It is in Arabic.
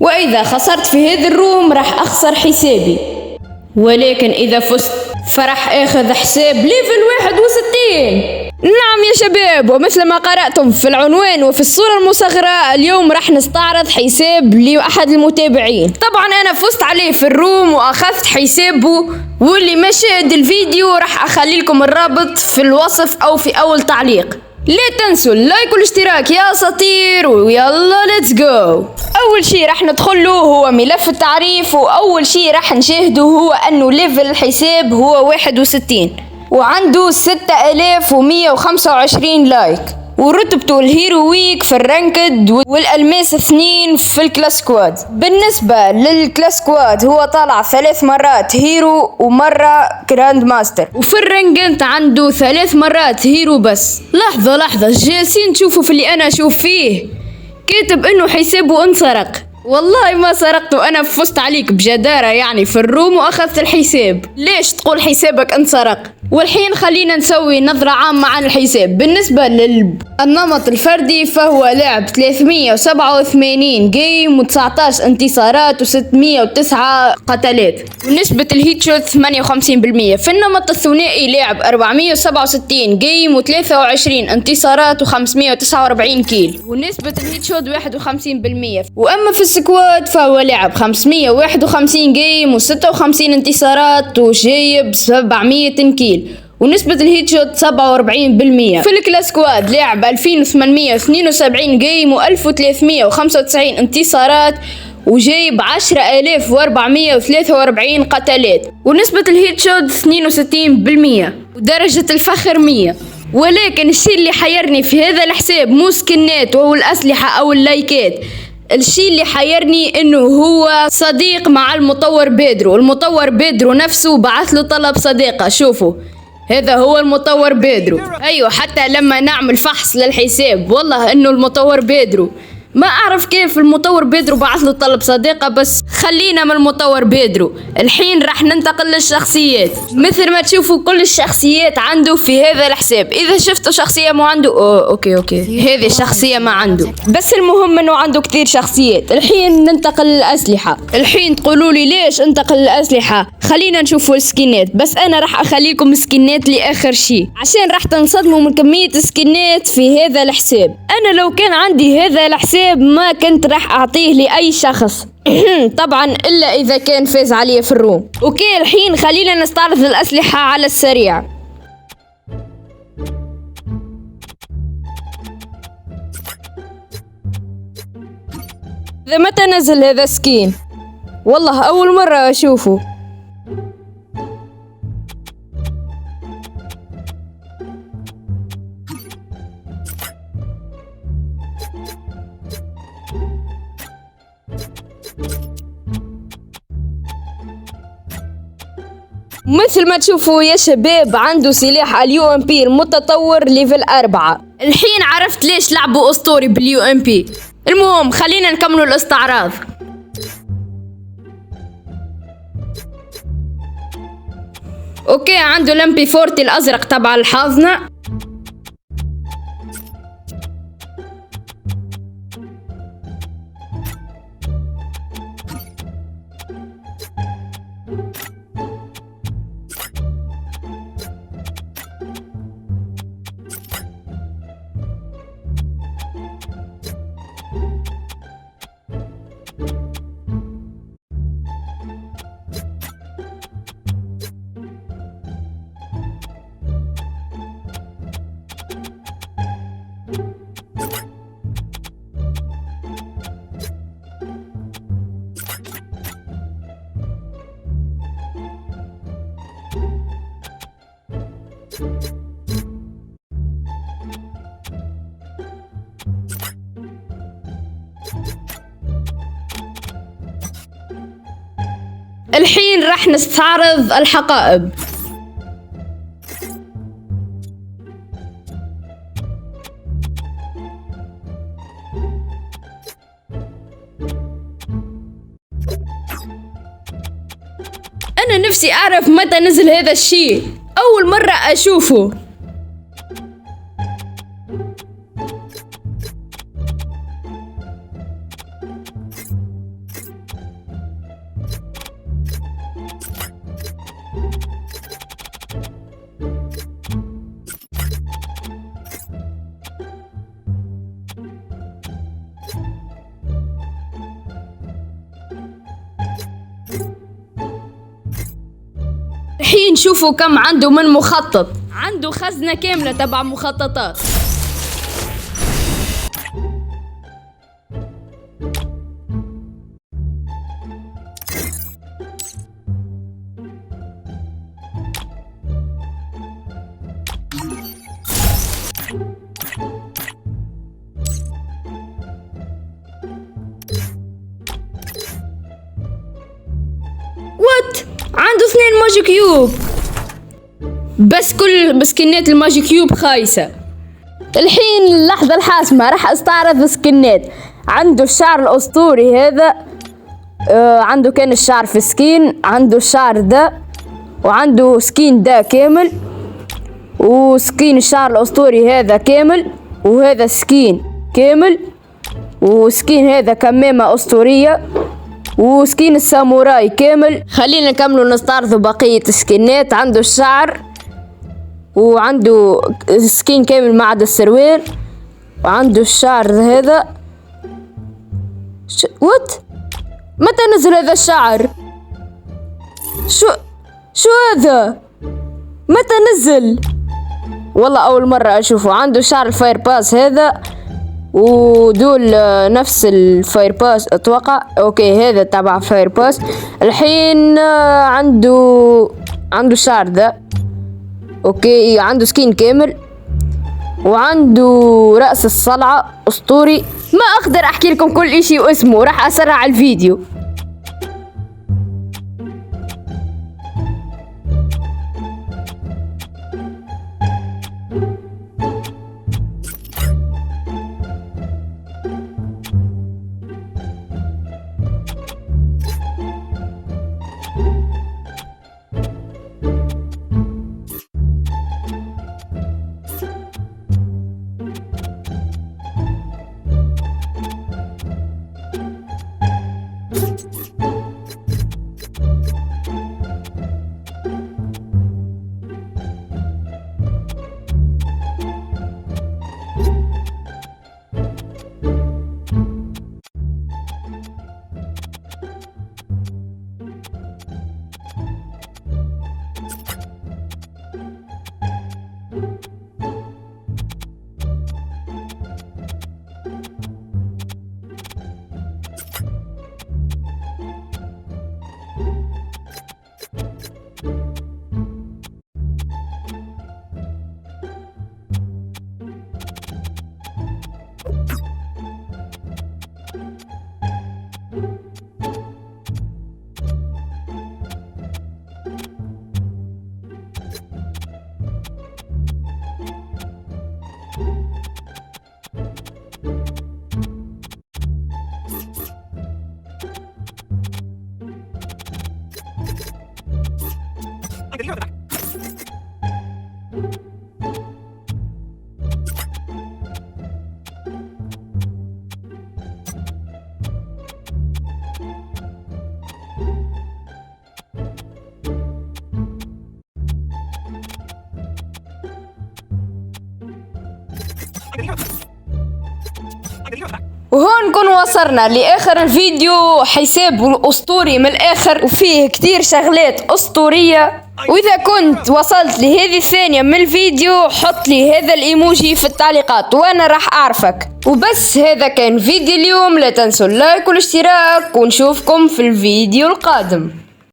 وإذا خسرت في هذا الروم راح أخسر حسابي، ولكن إذا فزت فراح أخذ حساب ليفل 61. نعم يا شباب، ومثل ما قرأتم في العنوان وفي الصورة المصغرة، اليوم راح نستعرض حساب لأحد المتابعين. طبعا أنا فزت عليه في الروم وأخذت حسابه، واللي ما شاهد الفيديو راح أخلي لكم الرابط في الوصف أو في أول تعليق. لا تنسوا اللايك والاشتراك يا اساطير، ويلا ليتس جو. اول شي راح ندخل له هو ملف التعريف، واول شي راح نشاهده هو انه ليفل الحساب هو 61 وعنده 6125 لايك، ورتبته الهيرو ويك في الرانكد، والالماس 2 في الكلاس سكواد. بالنسبة للكلاس سكواد هو طالع 3 مرات هيرو ومرة جراند ماستر، وفي الرانكد عنده 3 مرات هيرو بس. لحظة جالسين تشوفوا في اللي انا اشوف فيه، كاتب انه حسابه انسرق. والله ما سرقته، انا فزت عليك بجدارة يعني في الروم واخذت الحساب. ليش تقول حسابك انسرق؟ والحين خلينا نسوي نظرة عامة عن الحساب. بالنسبة للنمط الفردي فهو لعب 387 جيم و19 انتصارات و609 قتالات، ونسبة الهيت شوت 58%. في النمط الثنائي لعب 467 جيم و23 انتصارات و549 كيل، ونسبة الهيت شوت 51%. واما في السكواد فهو لعب 551 جيم و56 انتصارات وجايب 700 كيل، ونسبة الهيت شوت 47%. في الكلاس سكواد لعب 2872 جيم و1395 انتصارات وجايب 10443 قتالات، ونسبة الهيت شوت 62%، ودرجة الفخر 100. ولكن الشيء اللي حيرني في هذا الحساب مو سكنات وهو الأسلحة أو اللايكات، الشيء اللي حيرني انه هو صديق مع المطور بيدرو. المطور بيدرو نفسه بعث له طلب صديقة. شوفوا هذا هو المطور بيدرو. ايوه، حتى لما نعمل فحص للحساب والله انه المطور بيدرو. ما اعرف كيف المطور بيدرو بعث له طلب صديقة، بس خلينا من المطور بيدرو. الحين راح ننتقل للشخصيات. مثل ما تشوفوا كل الشخصيات عنده في هذا الحساب. اذا شفتوا شخصية ما عنده اوكي هذه الشخصية ما عنده، بس المهم انه عنده كثير شخصيات. الحين ننتقل للأسلحة. الحين تقولوا لي ليش انتقل للأسلحة؟ خلينا نشوفوا السكنات، بس انا راح اخليكم سكنات لاخر شيء عشان راح تنصدموا من كمية سكنات في هذا الحساب. انا لو كان عندي هذا الحساب ما كنت راح اعطيه لاي شخص طبعا الا اذا كان فاز عليه في الروم. اوكي، الحين خلينا نستعرض الاسلحة على السريع. اذا متى نزل هذا سكين؟ والله اول مرة اشوفه. مثل ما تشوفوا يا شباب عنده سلاح اليو ام بي المتطور ليفل 4. الحين عرفت ليش لعبوا اسطوري باليو ام بي. المهم خلينا نكملوا الاستعراض. اوكي، عنده الام بي 40 الازرق تبع الحاضنة. الحين راح نستعرض الحقائب. أنا نفسي أعرف متى نزل هذا الشيء، أول مرة أشوفه. الحين شوفوا كم عنده من مخطط. عنده خزنة كاملة تبع مخططات. عنده 2 ماجيك كيوب، بس كل سكنات الماجيك كيوب خايسة. الحين اللحظة الحاسمة، راح استعرض سكنات. عنده الشعر الأسطوري هذا، عنده كان الشعر في سكين، عنده الشعر ده، وعنده سكين ده كامل، وسكين الشعر الأسطوري هذا كامل، وهذا سكين كامل، وسكين هذا كمامة أسطورية، وسكين الساموراي كامل. خلينا نكملوا نستعرضوا بقية السكينات. عنده الشعر، وعنده سكين كامل ما عدا السروال، وعنده الشعر هذا. وات؟ متى نزل هذا الشعر؟ شو هذا؟ متى نزل؟ والله أول مرة أشوفه. عنده شعر الفاير باس هذا، ودول نفس الفاير باس اتوقع. اوكي هذا تبع فاير باس. الحين عنده الشعر ده. اوكي عنده سكين كامل، وعنده رأس الصلعة اسطوري. ما اقدر احكي لكم كل اشي واسمه، راح اسرع الفيديو. وهون نكون وصلنا لآخر الفيديو. حساب أسطوري من الآخر، وفيه كتير شغلات أسطورية. وإذا كنت وصلت لهذه الثانية من الفيديو حط لي هذا الإيموجي في التعليقات وأنا راح أعرفك. وبس هذا كان فيديو اليوم. لا تنسوا اللايك والاشتراك، ونشوفكم في الفيديو القادم.